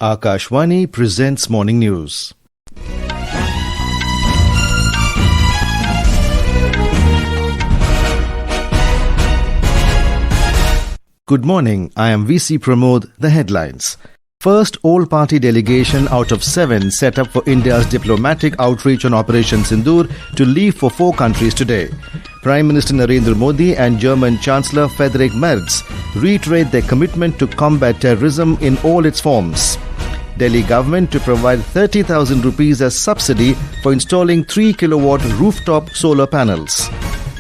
Akashvani presents Morning News. Good morning, I am VC Pramod. The headlines. First all-party delegation out of 7 set up for India's diplomatic outreach on Operation Sindoor to leave for 4 countries today. Prime Minister Narendra Modi and German Chancellor Friedrich Merz reiterate their commitment to combat terrorism in all its forms. Delhi government to provide 30,000 rupees as subsidy for installing 3 kilowatt rooftop solar panels.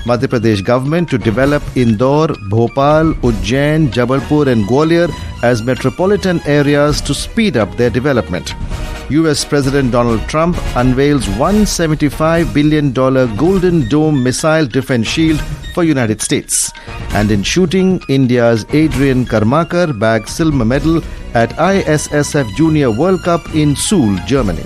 Madhya Pradesh government to develop Indore, Bhopal, Ujjain, Jabalpur and Gwalior as metropolitan areas to speed up their development. US President Donald Trump unveils $175 billion Golden Dome missile defense shield for United States. And in shooting, India's Adriyan Karmakar bagged silver medal at ISSF Junior World Cup in Suhl, Germany.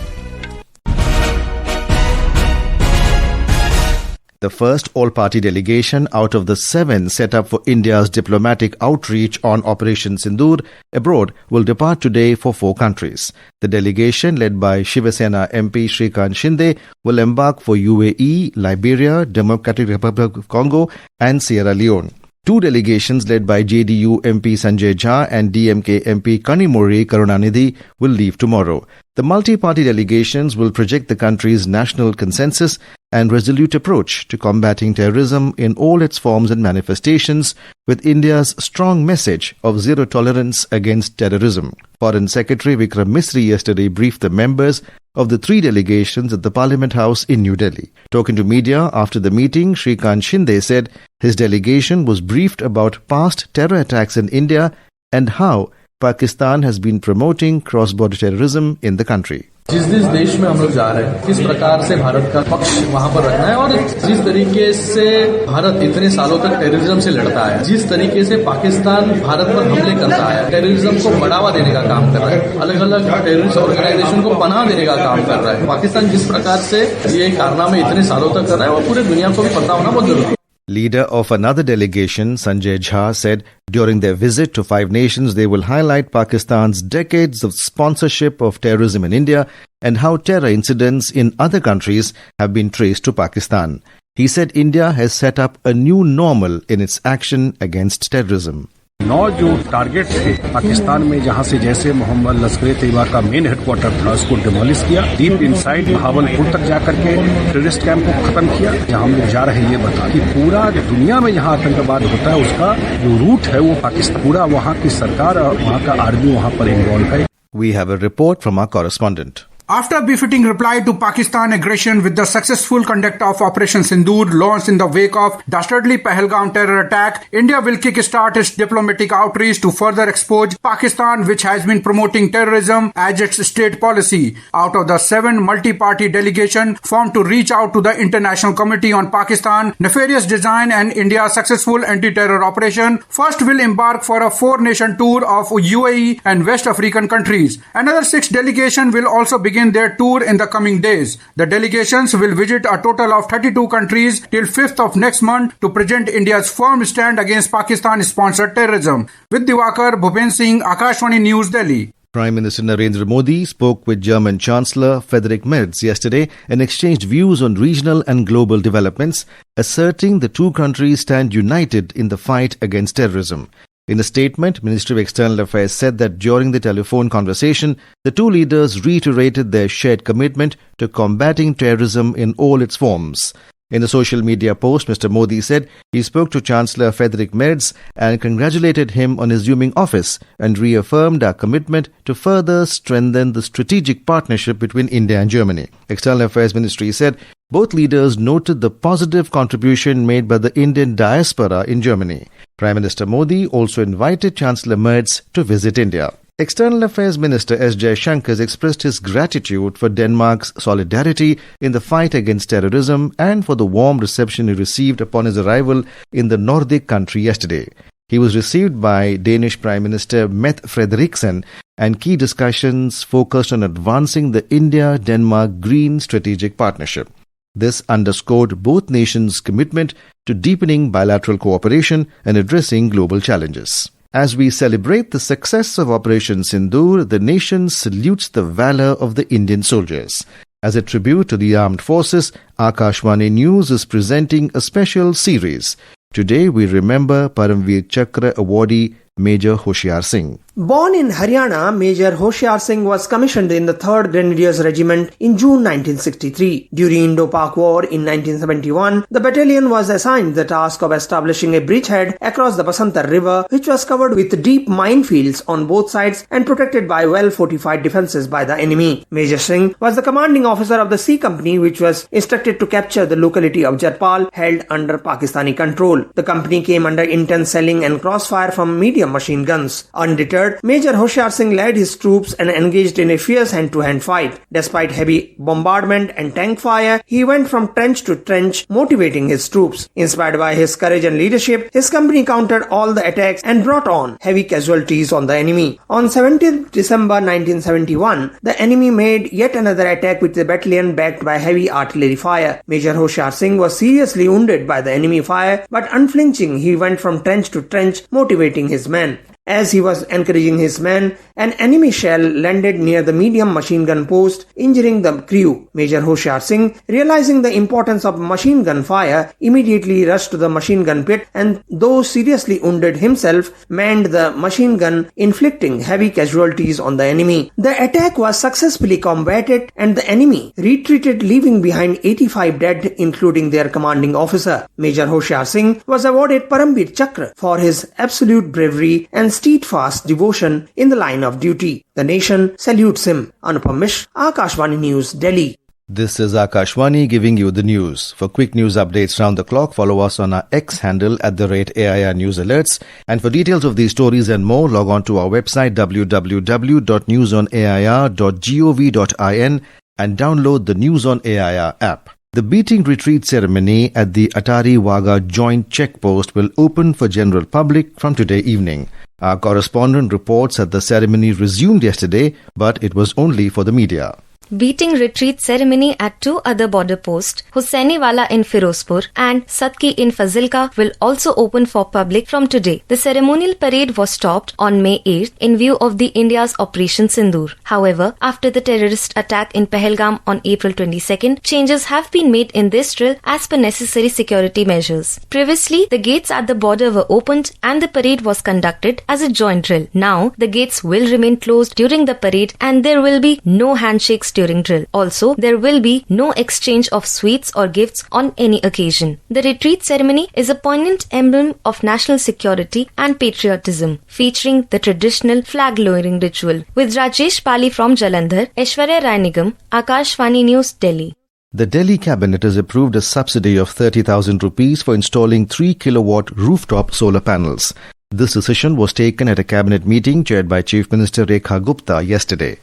The first all-party delegation out of the 7 set up for India's diplomatic outreach on Operation Sindoor abroad will depart today for 4 countries. The delegation, led by Shiv Sena MP Shrikant Shinde, will embark for UAE, Liberia, Democratic Republic of Congo and Sierra Leone. 2 delegations led by JDU MP Sanjay Jha and DMK MP Kanimuri Karunanidhi will leave tomorrow. The multi-party delegations will project the country's national consensus and resolute approach to combating terrorism in all its forms and manifestations, with India's strong message of zero tolerance against terrorism. Foreign Secretary Vikram Misri yesterday briefed the members of the 3 delegations at the Parliament House in New Delhi. Talking to media after the meeting, Shrikant Shinde said his delegation was briefed about past terror attacks in India and how Pakistan has been promoting cross-border terrorism in the country. जिस देश में हम लोग जा रहे हैं, किस प्रकार से भारत का पक्ष वहां पर रखना है और जिस तरीके से भारत इतने सालों तक टेररिज्म से लड़ता है, जिस तरीके से पाकिस्तान भारत पर हमले करता है, टेररिज्म को बढ़ावा देने का काम कर रहा है, अलग अलग टेररिस्ट ऑर्गेनाइजेशन को पनाह देने का काम कर रहा है। पाकिस्तान जिस प्रकार से ये कारनामे इतने सालों तक कर रहा है, वो पूरे दुनिया को भी पता होना बहुत जरूरी है। Leader of another delegation, Sanjay Jha, said during their visit to 5 nations, they will highlight Pakistan's decades of sponsorship of terrorism in India and how terror incidents in other countries have been traced to Pakistan. He said India has set up a new normal in its action against terrorism. 9 जो target थे पाकिस्तान में, जहां से जैसे मोहम्मद लश्कर-ए-तैयबा का main headquarter था, उसको demolish किया, डीप इनसाइड भावलपुर तक जाकर के टेररिस्ट कैंप को खत्म किया। जहां हम लोग जा रहे हैं ये बता कि पूरा दुनिया में जहां आतंकवाद होता है उसका जो रूट है वो पाकिस्तान, पूरा वहां की सरकार और वहां का आर्मी वहां पर इन्वॉल्व है। We have a report from our correspondent. After befitting reply to Pakistan aggression with the successful conduct of Operation Sindoor launched in the wake of dastardly Pahalgam terror attack, India will kickstart its diplomatic outreach to further expose Pakistan, which has been promoting terrorism as its state policy. Out of the 7 multi-party delegation formed to reach out to the International Committee on Pakistan, nefarious design and India's successful anti-terror operation, first will embark for a 4-nation tour of UAE and West African countries. Another 6 delegation will also begin their tour in the coming days. The delegations will visit a total of 32 countries till 5th of next month to present India's firm stand against Pakistan-sponsored terrorism. With Diwakar, Bhupen Singh, Akashvani News, Delhi. Prime Minister Narendra Modi spoke with German Chancellor Friedrich Merz yesterday and exchanged views on regional and global developments, asserting the 2 countries stand united in the fight against terrorism. In a statement, Ministry of External Affairs said that during the telephone conversation, the 2 leaders reiterated their shared commitment to combating terrorism in all its forms. In a social media post, Mr. Modi said he spoke to Chancellor Friedrich Merz and congratulated him on assuming office and reaffirmed our commitment to further strengthen the strategic partnership between India and Germany. External Affairs Ministry said both leaders noted the positive contribution made by the Indian diaspora in Germany. Prime Minister Modi also invited Chancellor Merz to visit India. External Affairs Minister S. Jaishankar has expressed his gratitude for Denmark's solidarity in the fight against terrorism and for the warm reception he received upon his arrival in the Nordic country yesterday. He was received by Danish Prime Minister Mette Frederiksen and key discussions focused on advancing the India-Denmark Green Strategic Partnership. This underscored both nations' commitment to deepening bilateral cooperation and addressing global challenges. As we celebrate the success of Operation Sindoor, the nation salutes the valor of the Indian soldiers. As a tribute to the armed forces, Akashvani News is presenting a special series. Today we remember Paramveer Chakra awardee Major Hoshiar Singh. Born in Haryana, Major Hoshiar Singh was commissioned in the 3rd Grenadiers Regiment in June 1963. During Indo-Pak War in 1971, the battalion was assigned the task of establishing a bridgehead across the Basantar River, which was covered with deep minefields on both sides and protected by well-fortified defences by the enemy. Major Singh was the commanding officer of the C Company, which was instructed to capture the locality of Jabalpur, held under Pakistani control. The company came under intense shelling and crossfire from medium machine guns. Undeterred, Major Hoshiar Singh led his troops and engaged in a fierce hand-to-hand fight. Despite heavy bombardment and tank fire, he went from trench to trench, motivating his troops. Inspired by his courage and leadership, his company countered all the attacks and brought on heavy casualties on the enemy. On 17th December 1971, the enemy made yet another attack with the battalion backed by heavy artillery fire. Major Hoshiar Singh was seriously wounded by the enemy fire, but unflinching, he went from trench to trench, motivating his men. As he was encouraging his men, an enemy shell landed near the medium machine gun post, injuring the crew. Major Hoshiar Singh, realizing the importance of machine gun fire, immediately rushed to the machine gun pit and, though seriously wounded himself, manned the machine gun, inflicting heavy casualties on the enemy. The attack was successfully combated and the enemy retreated, leaving behind 85 dead, including their commanding officer. Major Hoshiar Singh was awarded Paramveer Chakra for his absolute bravery and steadfast devotion in the line of duty. The nation salutes him. Anupam Mishra, Akashvani News, Delhi. This is Akashvani giving you the news. For quick news updates round the clock, follow us on our X handle @AIR News Alerts. And for details of these stories and more, log on to our website www.newsonair.gov.in and download the News on AIR app. The beating retreat ceremony at the Atari Wagah Joint Checkpost will open for general public from today evening. Our correspondent reports that the ceremony resumed yesterday, but it was only for the media. Beating retreat ceremony at two other border posts, Hussainiwala in Firozpur and Satki in Fazilka, will also open for public from today. The ceremonial parade was stopped on May 8th in view of the India's Operation Sindoor. However, after the terrorist attack in Pahalgam on April 22nd, changes have been made in this drill as per necessary security measures. Previously, the gates at the border were opened and the parade was conducted as a joint drill. Now, the gates will remain closed during the parade and there will be no handshakes during drill. Also, there will be no exchange of sweets or gifts on any occasion. The retreat ceremony is a poignant emblem of national security and patriotism, featuring the traditional flag-lowering ritual. With Rajesh Pali from Jalandhar, Aishwarya Rai Nigam, Akashvani News, Delhi. The Delhi cabinet has approved a subsidy of 30,000 rupees for installing 3 kilowatt rooftop solar panels. This decision was taken at a cabinet meeting chaired by Chief Minister Rekha Gupta yesterday.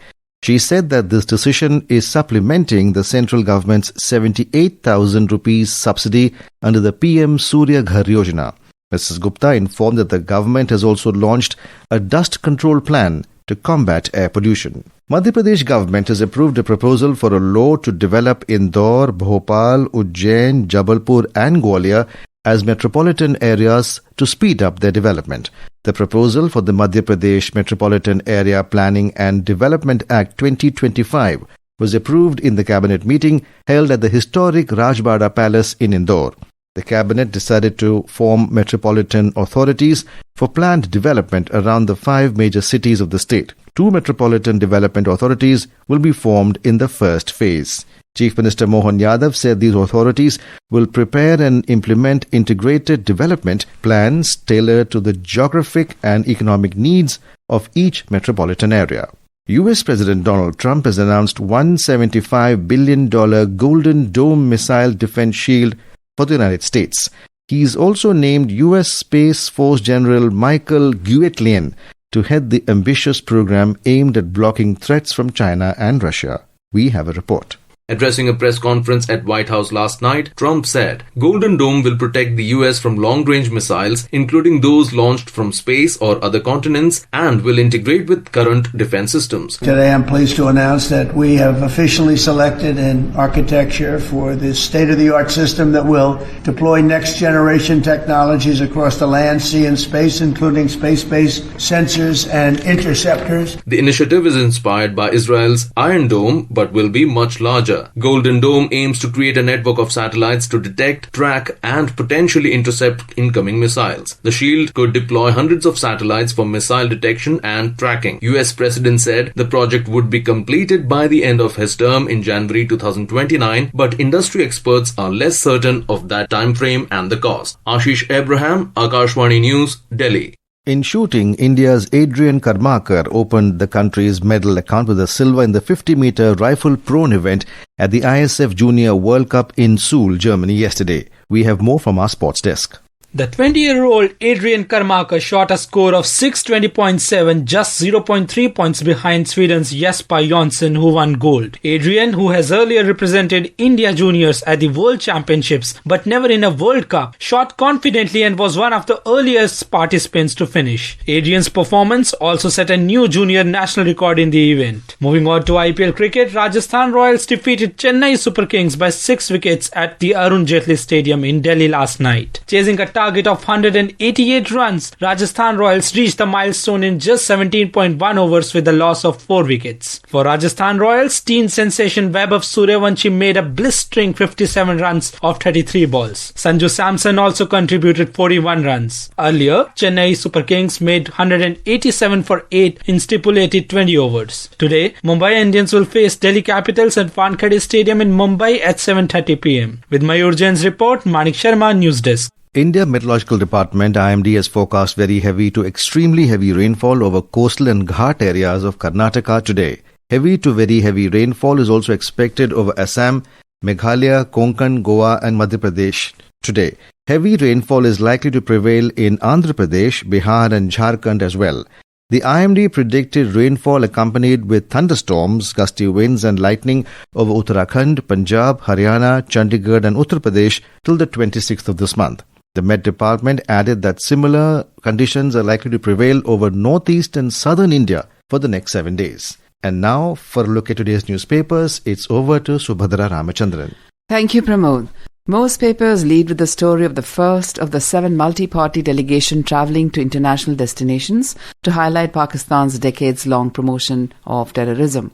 She said that this decision is supplementing the central government's 78,000 rupees subsidy under the PM Surya Ghar Yojana. Mrs. Gupta informed that the government has also launched a dust control plan to combat air pollution. Madhya Pradesh government has approved a proposal for a law to develop Indore, Bhopal, Ujjain, Jabalpur and Gwalior as metropolitan areas to speed up their development. The proposal for the Madhya Pradesh Metropolitan Area Planning and Development Act 2025 was approved in the cabinet meeting held at the historic Rajbada Palace in Indore. The cabinet decided to form metropolitan authorities for planned development around the 5 major cities of the state. 2 metropolitan development authorities will be formed in the first phase. Chief Minister Mohan Yadav said these authorities will prepare and implement integrated development plans tailored to the geographic and economic needs of each metropolitan area. US President Donald Trump has announced $175 billion Golden Dome missile defense shield for the United States. He's also named US Space Force General Michael Guetlein to head the ambitious program aimed at blocking threats from China and Russia. We have a report. Addressing a press conference at White House last night, Trump said, Golden Dome will protect the US from long-range missiles, including those launched from space or other continents, and will integrate with current defense systems. Today I'm pleased to announce that we have officially selected an architecture for this state-of-the-art system that will deploy next-generation technologies across the land, sea, and space, including space-based sensors and interceptors. The initiative is inspired by Israel's Iron Dome, but will be much larger. Golden Dome aims to create a network of satellites to detect, track, and potentially intercept incoming missiles. The shield could deploy hundreds of satellites for missile detection and tracking. US President said the project would be completed by the end of his term in January 2029, but industry experts are less certain of that time frame and the cost. Ashish Abraham, Akashvani News, Delhi. In shooting, India's Adriyan Karmakar opened the country's medal account with a silver in the 50-meter rifle prone event at the ISSF Junior World Cup in Suhl, Germany yesterday. We have more from our sports desk. The 20-year-old Adriyan Karmakar shot a score of 620.7, just 0.3 points behind Sweden's Jesper Jonsson, who won gold. Adriyan, who has earlier represented India juniors at the World Championships but never in a World Cup, shot confidently and was one of the earliest participants to finish. Adriyan's performance also set a new junior national record in the event. Moving on to IPL cricket, Rajasthan Royals defeated Chennai Super Kings by 6 wickets at the Arun Jaitley Stadium in Delhi last night. Chasing a target of 188 runs, Rajasthan Royals reached the milestone in just 17.1 overs with a loss of 4 wickets. For Rajasthan Royals, teen sensation Vaibhav Suryavanshi made a blistering 57 runs of 33 balls. Sanju Samson also contributed 41 runs. Earlier, Chennai Super Kings made 187 for 8 in stipulated 20 overs. Today, Mumbai Indians will face Delhi Capitals at Wankhede Stadium in Mumbai at 7:30 p.m. With Mayur Jain's report, Manik Sharma, News Desk. India Meteorological Department IMD has forecast very heavy to extremely heavy rainfall over coastal and ghat areas of Karnataka today. Heavy to very heavy rainfall is also expected over Assam, Meghalaya, Konkan, Goa and Madhya Pradesh today. Heavy rainfall is likely to prevail in Andhra Pradesh, Bihar and Jharkhand as well. The IMD predicted rainfall accompanied with thunderstorms, gusty winds and lightning over Uttarakhand, Punjab, Haryana, Chandigarh and Uttar Pradesh till the 26th of this month. The Met Department added that similar conditions are likely to prevail over northeast and southern India for the next 7 days. And now, for a look at today's newspapers, it's over to Subhadra Ramachandran. Thank you, Pramod. Most papers lead with the story of the first of the 7 multi-party delegation travelling to international destinations to highlight Pakistan's decades-long promotion of terrorism.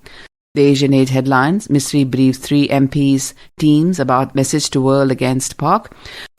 The Asian Age headlines, Misri briefs 3 MPs' teams about message to world against Pak.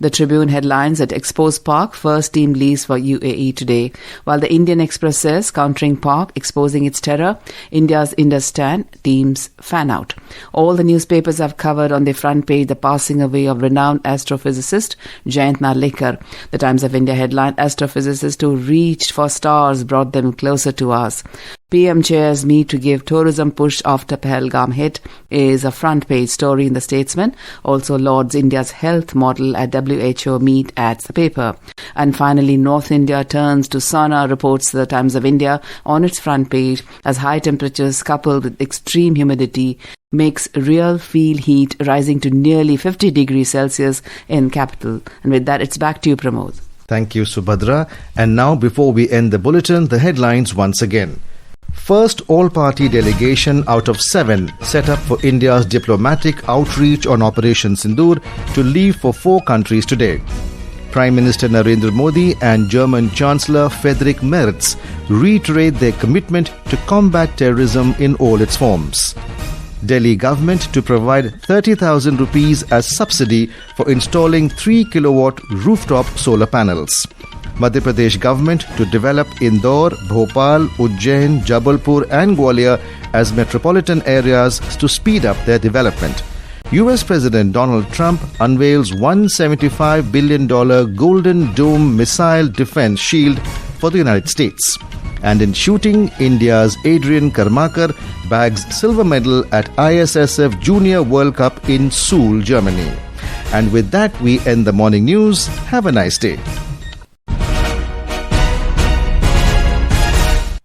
The Tribune headlines that expose Pak, first team leaves for UAE today. While the Indian Express says, countering Pak, exposing its terror, India's Indus-Tan teams fan out. All the newspapers have covered on their front page the passing away of renowned astrophysicist Jayant Narendra. The Times of India headline, astrophysicists who reached for stars brought them closer to us. PM chairs meet to give tourism push after Pahalgam hit is a front page story in the Statesman. Also, Lord's India's health model at WHO meet adds the paper. And finally, North India turns to sauna, reports the Times of India on its front page, as high temperatures coupled with extreme humidity makes real feel heat rising to nearly 50 degrees Celsius in capital. And with that, it's back to you, Pramod. Thank you, Subhadra. And now, before we end the bulletin, the headlines once again. First all-party delegation out of 7 set up for India's diplomatic outreach on Operation Sindoor to leave for 4 countries today. Prime Minister Narendra Modi and German Chancellor Friedrich Merz reiterate their commitment to combat terrorism in all its forms. Delhi government to provide 30,000 rupees as subsidy for installing 3 kilowatt rooftop solar panels. Madhya Pradesh government to develop Indore, Bhopal, Ujjain, Jabalpur and Gwalior as metropolitan areas to speed up their development. US President Donald Trump unveils $175 billion Golden Dome missile defense shield for the United States. And in shooting, India's Adriyan Karmakar bags silver medal at ISSF Junior World Cup in Suhl, Germany. And with that, we end the morning news. Have a nice day.